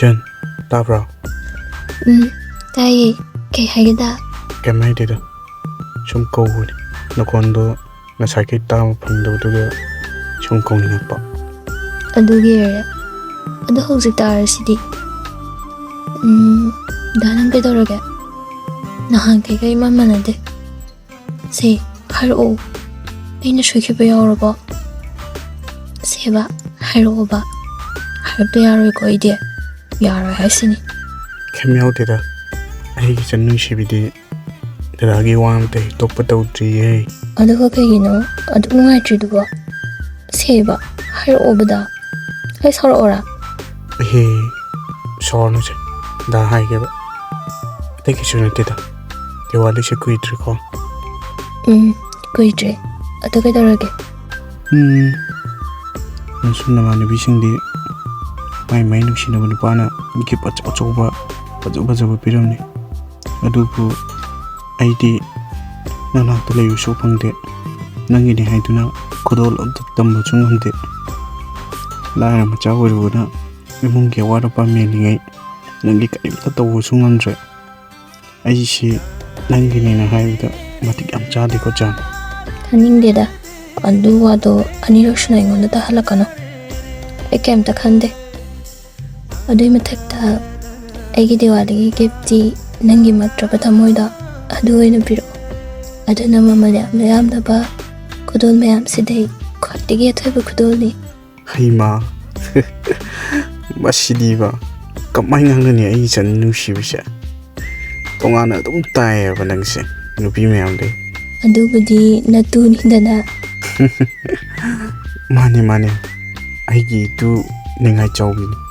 Jen, tabra. Tay, kay hayda. Kemay dida. Sum kohud. Nakondo na sakit tama pangdaw duga. Sum kong pa. Adugire. Ado hojik tarasidi. Danang kedoroge. Nahan kay mamanade. Say, haro. Ayna shokiba yawraba. Seba, haro ba. Harapto yaroy ko ide. Yaroy hasini. Kemyaw dida. Ay sanung shibidi. Daragi wante tokpa tawdri. Aduga kayino. Adug nungaitri Seba, haro bada. Ay saro ora. Sorno se. Da hai ke ba. Teki suna dida. Diwali se kuitri ko. Kuitri. Ado kedoroge. Nasum namani bisingdi. May nungsinaba nupana gift achauba fajaba piramni adubu aidi nanakta layusu phangde nangini haiduna khodol amta tamba chungamde lara macha oirubuna imungge warapa melingai nangi kaimta tawu sungamdre aisi nangini na haida matik am chadi ko chan Haningdeda adu wado aniroshna ingonda ta halakano ekemta khande Adui mathakta aigi Diwali gifti nangi matraba thamoida adu oina piro aduna mayam daba kudol mayam sidai khotigi athoiba kudolni haima masidiba kamai ngangani ai chan nushibise tongana dum tae ba nangse nupi mayam de adubudi natuni dana mane aigi tu ningai chawbini